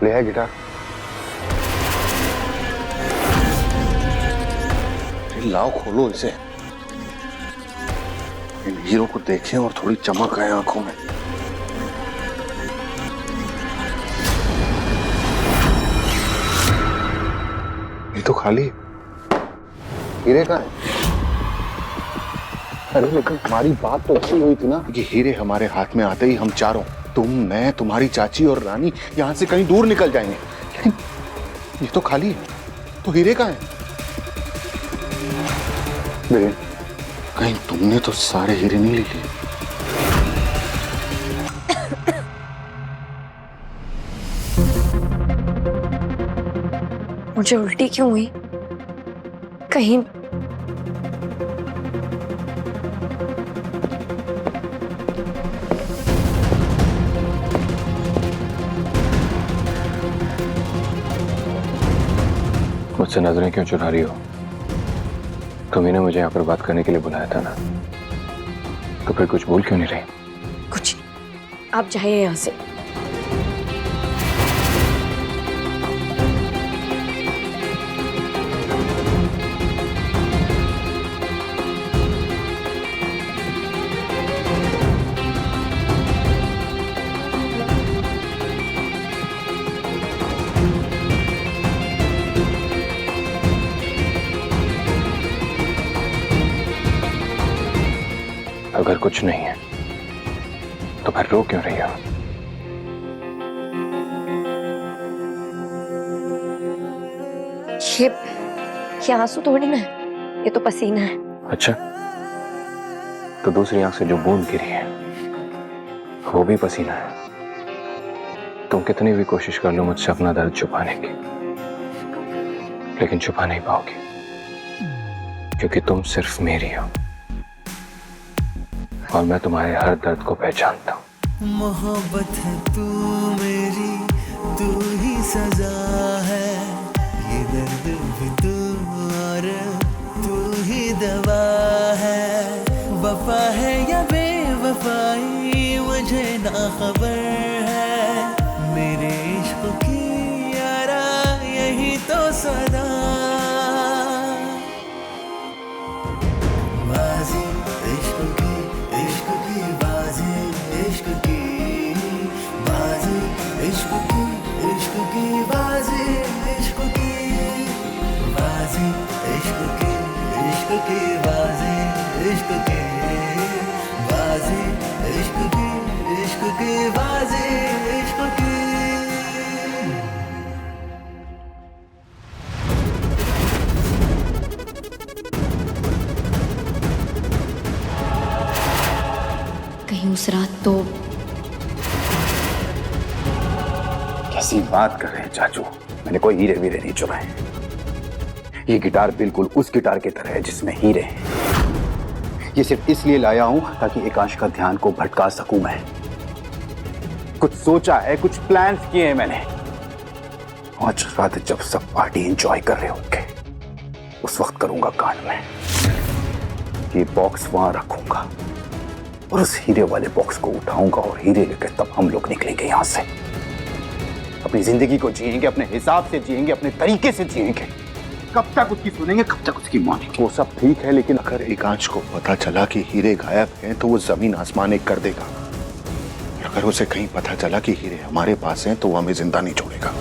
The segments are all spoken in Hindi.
ले आए गिटार। लाओ, खोलो इसे। इन हीरो को देखें और थोड़ी चमक आए आंखों में। ये तो खाली है। हीरे कहाँ है? अरे लेकिन हमारी बात तो ऐसी हुई थी ना कि हीरे हमारे हाथ में आते ही हम चारों, तुम, मैं, तुम्हारी चाची और रानी यहां से कहीं दूर निकल जाएंगे। लेकिन ये तो खाली है, तो हीरे कहाँ है? कहीं तुमने तो सारे हीरे नहीं ले लिए? मुझे उल्टी क्यों हुई? कहीं मुझसे नजरें क्यों चुरा रही हो? तुम्ही ने मुझे यहाँ पर बात करने के लिए बुलाया था ना, तो फिर कुछ बोल क्यों नहीं रही? कुछ नहीं, आप जाइए यहाँ से। अगर कुछ नहीं है तो फिर रो क्यों रही हो? ये आंसू थोड़ी ना है, ये तो पसीना है। अच्छा, तो दूसरी आंख से जो बूंद गिरी है वो भी पसीना है। तुम कितनी भी कोशिश कर लो मुझसे अपना दर्द छुपाने की, लेकिन छुपा नहीं पाओगी, क्योंकि तुम सिर्फ मेरी हो और मैं तुम्हारे हर दर्द को पहचानता हूँ। मोहब्बत है तू मेरी, तू ही सजा है, ये दर्द भी तू और तू ही दवा है। वफा है या बेवफाई मुझे ना खबर है, मेरे इश्क की यारा यही तो सदा। बाजी इश्क की बाजी, इश्क की बाजी, इश्क की बाजी, इश्क की बाजी, इश्क की बाजी, इश्क की बाजी, इश्क की बाजी, इश्क की। कहीं उस रात तो कैसी बात कर रहे हैं चाचू? मैंने कोई हीरे वीरे नहीं चुराए। ये गिटार बिल्कुल उस गिटार की तरह है जिसमें हीरे हैं। ये सिर्फ इसलिए लाया हूं ताकि एकांश का ध्यान को भटका सकूं मैं। कुछ सोचा है, कुछ प्लान्स किए हैं मैंने। आज रात जब सब पार्टी एंजॉय कर रहे होंगे उस वक्त करूंगा कांड में। ये बॉक्स वहां रखूंगा और उस हीरे वाले बॉक्स को उठाऊंगा और हीरे लेकर तब हम लोग निकलेंगे यहां से। अपनी जिंदगी को जिएंगे, अपने हिसाब से जिएंगे, अपने तरीके से जिएंगे। कब तक उसकी सुनेंगे, कब तक उसकी मानेंगे? वो सब ठीक है, लेकिन अगर एकांश को पता चला कि हीरे गायब हैं तो वो जमीन आसमान एक कर देगा। और अगर उसे कहीं पता चला कि हीरे हमारे पास हैं तो वो हमें जिंदा नहीं छोड़ेगा।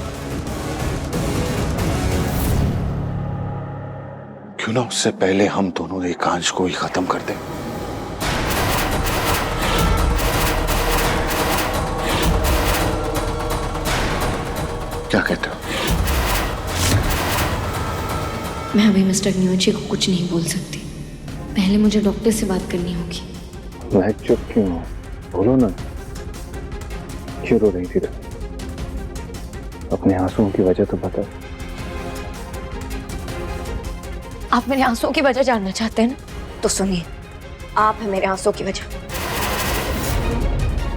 क्यों ना उससे पहले हम दोनों एकांश को ही खत्म कर दें। क्या कहते हो? मैं अभी मिस्टर न्यूची को कुछ नहीं बोल सकती। पहले मुझे डॉक्टर से बात करनी होगी। मैं चुप क्यों हूं? बोलो ना, क्यों रो रही थी तुम? अपने आंसुओं की वजह तो बताओ। आप मेरे आंसुओं की वजह जानना चाहते हैं ना? तो सुनिए, आप है मेरे आंसुओं की वजह।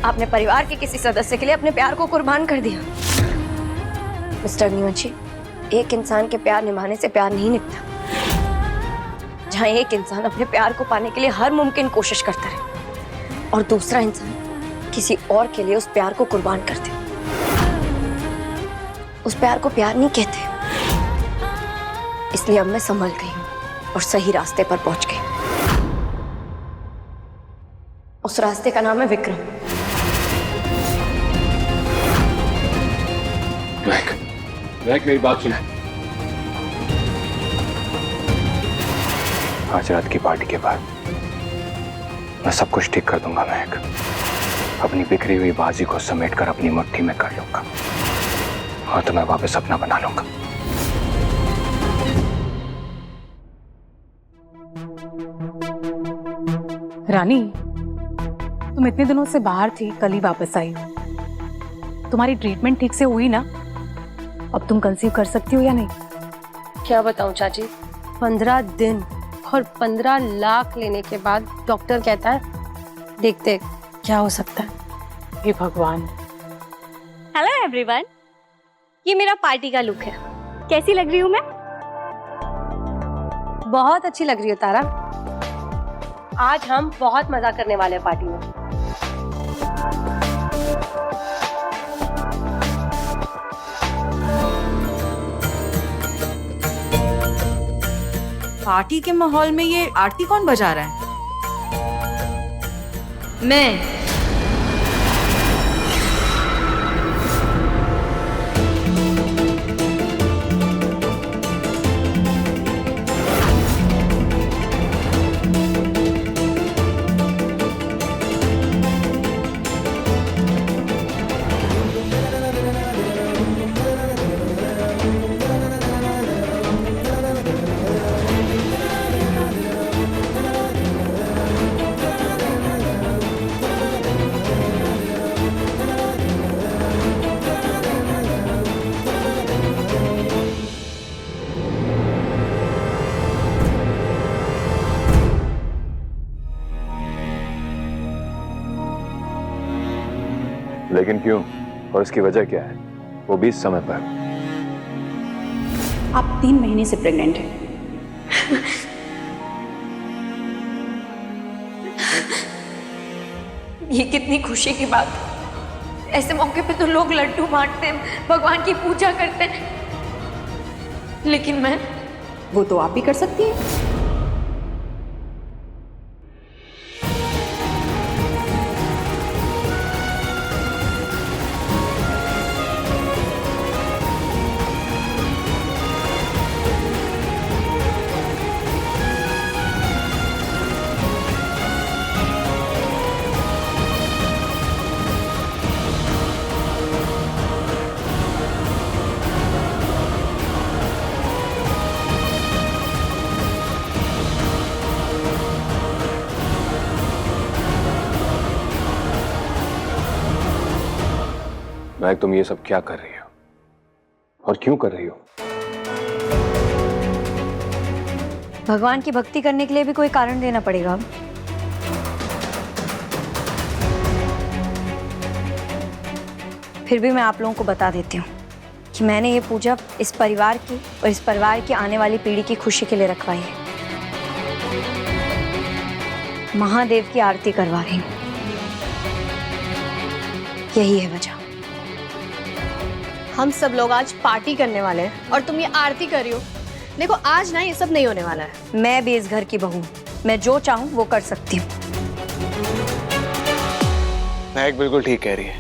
आपने परिवार के किसी सदस्य के लिए अपने प्यार को कुर्बान कर दिया। मिस्टर न्यूची, एक इंसान के प्यार निभाने से प्यार नहीं निभता। जहां एक इंसान अपने प्यार को पाने के लिए हर मुमकिन कोशिश करता रहे और दूसरा इंसान किसी और के लिए उस प्यार को कुर्बान कर दे, उस प्यार को प्यार नहीं कहते। इसलिए अब मैं संभल गई हूँ और सही रास्ते पर पहुंच गई। उस रास्ते का नाम है विक्रम। महक मेरी बात सुन। आज रात की पार्टी के बाद मैं सब कुछ ठीक कर दूंगा महक। अपनी बिखरी हुई बाजी को समेटकर अपनी मुट्ठी में कर लूंगा और तुम्हें वापस अपना बना लूंगा। रानी, तुम इतने दिनों से बाहर थी, कल ही वापस आई हो। तुम्हारी ट्रीटमेंट ठीक से हुई ना? अब तुम कंसीव कर सकती हो या नहीं? क्या बताऊं चाची, 15 दिन और 15 लाख लेने के बाद डॉक्टर कहता है देखते क्या हो सकता है। हे भगवान। हेलो एवरीवन, ये मेरा पार्टी का लुक है। कैसी लग रही हूँ मैं? बहुत अच्छी लग रही हो तारा। आज हम बहुत मजा करने वाले हैं पार्टी में। पार्टी के माहौल में ये आरती कौन बजा रहा है? मैं। लेकिन क्यों और इसकी वजह क्या है? वो भी इस समय पर। आप 3 महीने से प्रेग्नेंट हैं। ये कितनी खुशी की बात है। ऐसे मौके पे तो लोग लड्डू बांटते हैं, भगवान की पूजा करते हैं, लेकिन मैं वो तो आप ही कर सकती हैं। महक, तुम ये सब क्या कर रही हो और क्यों कर रही हो? भगवान की भक्ति करने के लिए भी कोई कारण देना पड़ेगा। फिर भी मैं आप लोगों को बता देती हूँ कि मैंने ये पूजा इस परिवार की और इस परिवार की आने वाली पीढ़ी की खुशी के लिए रखवाई है। महादेव की आरती करवा रही हूँ, यही है वजह। हम सब लोग आज पार्टी करने वाले हैं और तुम ये आरती कर रही हो। देखो आज ना ये सब नहीं होने वाला है। मैं भी इस घर की बहू, मैं जो चाहूँ वो कर सकती हूँ। महक बिल्कुल ठीक कह रही है।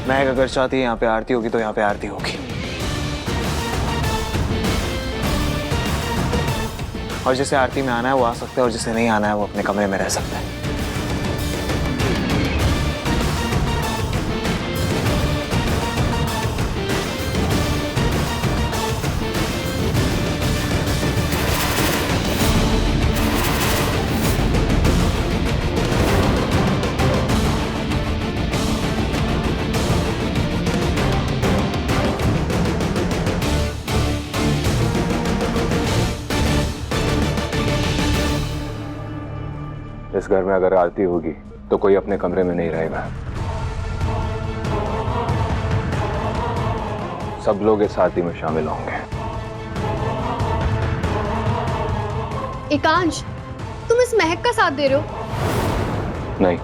महक अगर चाहती है यहाँ पे आरती होगी तो यहाँ पे आरती होगी, और जिसे आरती में आना है वो आ सकता है और जिसे नहीं आना है वो अपने कमरे में रह सकता है। इस घर में अगर आरती होगी तो कोई अपने कमरे में नहीं रहेगा। सब लोग इस आरती में शामिल होंगे एकांश, तुम इस महक का साथ दे रहे हो? नहीं,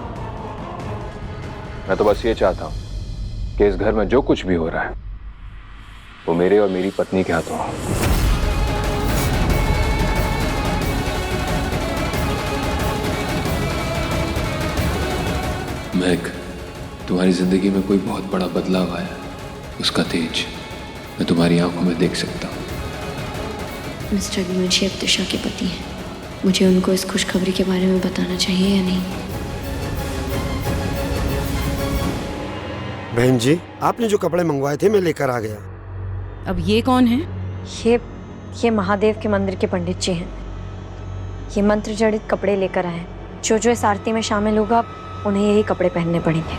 मैं तो बस ये चाहता हूं कि इस घर में जो कुछ भी हो रहा है वो मेरे और मेरी पत्नी के हाथों हो। महक, तुम्हारी जिंदगी में कोई बहुत बड़ा बदलाव आया, उसका तेज मैं तुम्हारी आंखों में देख सकता हूँ। मिस्टर न्यूची अब त्रिशा के पति हैं। मुझे उनको इस खुशखबरी के बारे में बताना चाहिए या नहीं? बहन जी, आपने जो कपड़े मंगवाए थे मैं लेकर आ गया। अब ये कौन है? ये महादेव के मंदिर के पंडित जी हैं। ये मंत्र जड़ित कपड़े लेकर आए हैं। जो इस आरती में शामिल होगा उन्हें यही कपड़े पहनने पड़ेंगे।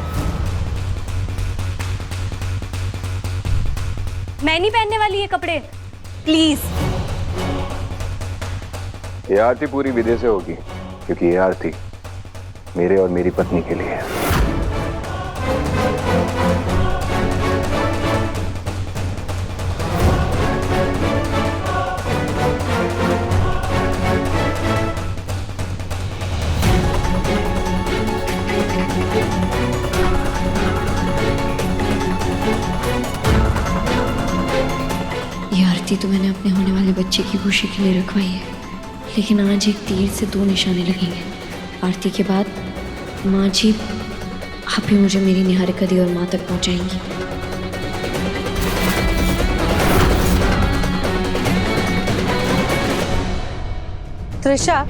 मैं नहीं पहनने वाली ये कपड़े, प्लीज। ये आरती पूरी विधि से होगी क्योंकि ये आरती मेरे और मेरी पत्नी के लिए है। ये आरती तो मैंने अपने होने वाले बच्चे की खुशी के लिए रखवाई है, लेकिन आज एक तीर से 2 निशाने लगेंगे। आरती के बाद माँ जी आप ही मुझे मेरी निहारिका दी और माँ तक पहुँचाएंगी। त्रिशा,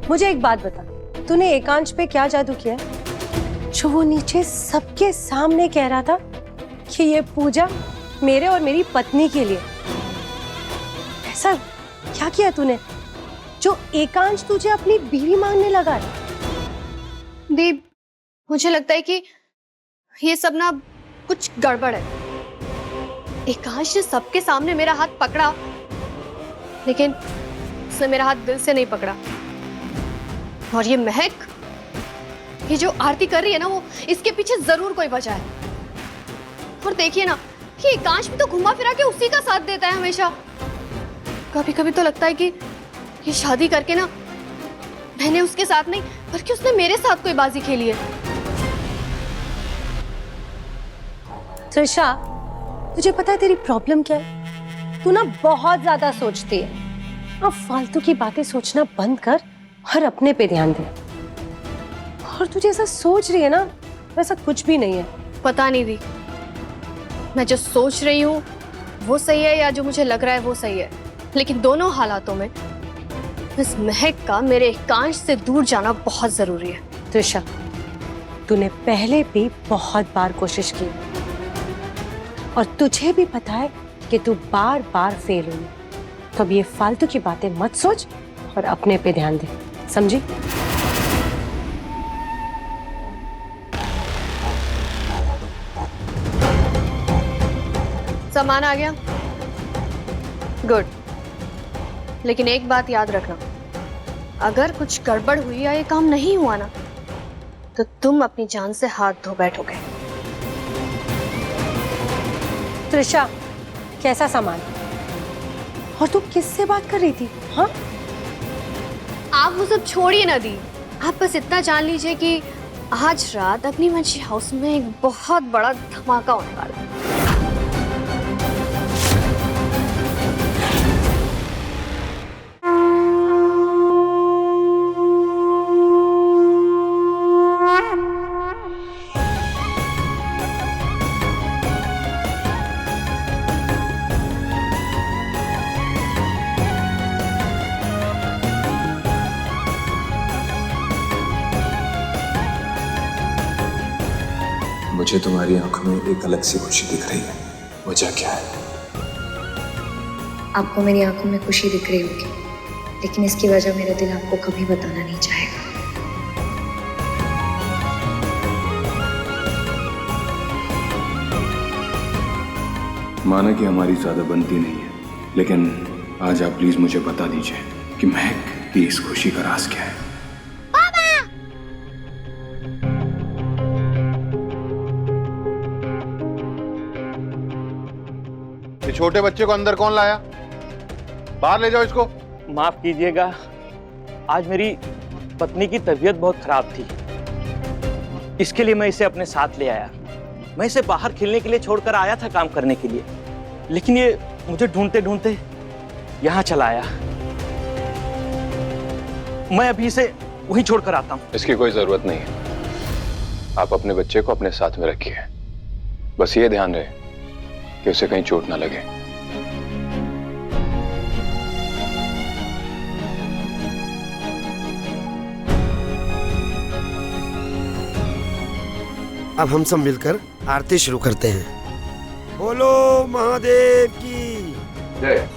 मुझे एक बात बता, तूने एकांश पे क्या जादू किया है जो वो नीचे सबके सामने कह रहा था कि ये पूजा मेरे और मेरी पत्नी के लिए? ऐसा क्या किया तूने जो एकांश तुझे अपनी बीवी मांगने लगा है? दी, मुझे लगता है कि ये सब ना कुछ गड़बड़ है। एकांश ने सबके सामने मेरा हाथ पकड़ा, लेकिन उसने मेरा हाथ दिल से नहीं पकड़ा। और ये महक, ये जो आरती कर रही है ना, वो इसके पीछे जरूर कोई वजह है। और देखिए ना कि एकांश भी तो घुमा फिरा के उसी का साथ देता है हमेशा। कभी कभी तो लगता है कि ये शादी करके ना मैंने उसके साथ नहीं बल्कि उसने मेरे साथ कोई बाजी खेली है। त्रिशा, तुझे पता है तेरी प्रॉब्लम क्या है? तू ना बहुत ज्यादा सोचती है। अब फालतू की बातें सोचना बंद कर और अपने पे ध्यान दे। और तुझे ऐसा सोच रही है ना, वैसा कुछ भी नहीं है। पता नहीं दी, मैं जो सोच रही हूँ वो सही है या जो मुझे लग रहा है वो सही है, लेकिन दोनों हालातों में इस महक का मेरे एकांश से दूर जाना बहुत जरूरी है। त्रिशा, तूने पहले भी बहुत बार कोशिश की और तुझे भी पता है कि तू बार बार फेल हुई। तो अब ये फालतू की बातें मत सोच और अपने पे ध्यान दे, समझी? सामान आ गया? गुड। लेकिन एक बात याद रखना, अगर कुछ गड़बड़ हुई या ये काम नहीं हुआ ना, तो तुम अपनी जान से हाथ धो बैठोगे। त्रिशा, कैसा सामान? और तू किससे बात कर रही थी? हाँ, आप वो सब छोड़िए ना दी, आप बस इतना जान लीजिए कि आज रात अग्निवंशी हाउस में एक बहुत बड़ा धमाका होने वाला है। मुझे तुम्हारी आंखों में एक अलग सी खुशी दिख रही है, वजह क्या है? आपको मेरी आंखों में खुशी दिख रही होगी, लेकिन इसकी वजह मेरा दिल आपको कभी बताना नहीं चाहेगा। माना कि हमारी ज्यादा बनती नहीं है, लेकिन आज आप प्लीज मुझे बता दीजिए कि महक की इस खुशी का राज क्या है। ये छोटे बच्चे को अंदर कौन लाया? बाहर ले जाओ इसको। माफ कीजिएगा, आज मेरी पत्नी की तबीयत बहुत खराब थी, इसके लिए मैं इसे अपने साथ ले आया। मैं इसे बाहर खेलने के लिए छोड़कर आया था काम करने के लिए, लेकिन ये मुझे ढूंढते ढूंढते यहाँ चला आया। मैं अभी इसे वहीं छोड़कर आता हूँ। इसकी कोई जरूरत नहीं है, आप अपने बच्चे को अपने साथ में रखिए। बस ये ध्यान रहे कि उसे कहीं चोट ना लगे। अब हम सब मिलकर आरती शुरू करते हैं। बोलो महादेव की जय।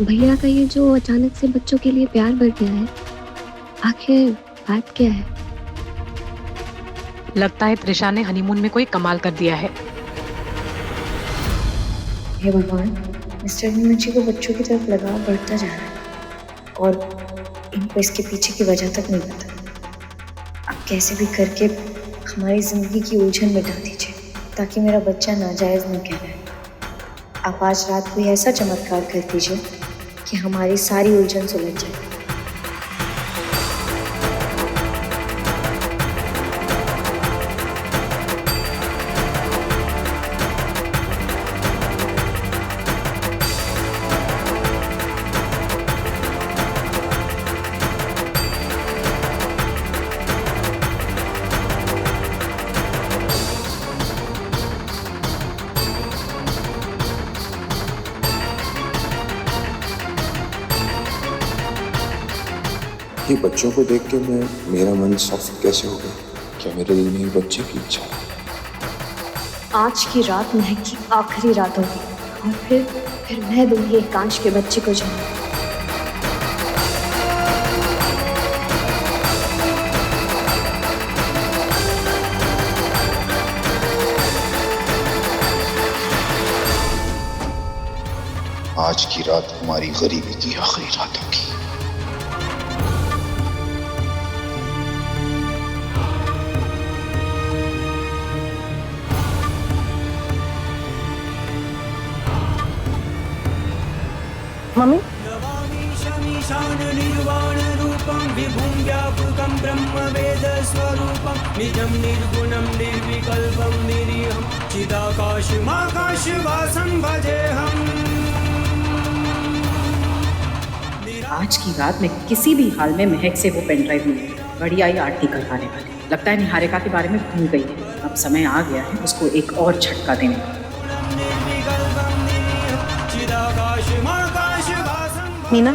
भैया का ये जो अचानक से बच्चों के लिए प्यार बढ़ गया है, आखिर बात क्या है? लगता है त्रिशा ने हनीमून में कोई कमाल कर दिया है। हे भगवान, मिस्टर नीमची को बच्चों की तरफ लगाव बढ़ता जा रहा है और इनको इसके पीछे की वजह तक नहीं पता। अब कैसे भी करके हमारी जिंदगी की उलझन मिटा दीजिए ताकि मेरा बच्चा नाजायज न कहलाए। आप आज रात कोई ऐसा चमत्कार कर दीजिए कि हमारी सारी उलझन सुलझ जाए। ये बच्चों को देख के मेरा मन सॉफ्ट कैसे हो गया? क्या मेरे दिल में ये बच्चे की इच्छा है? आज की रात महक की आखिरी रात होगी और फिर मैं दूंगी एकांश के बच्चे को जन्म। आज की रात हमारी गरीबी की आखिरी रात होगी। मम्मी, आज की रात में किसी भी हाल में महक से वो पेन ड्राइव मिली। बड़ी आई आरती करवाने वाली। लगता है निहारिका के बारे में भूल गई है। अब समय आ गया है उसको एक और झटका देने का। मीना,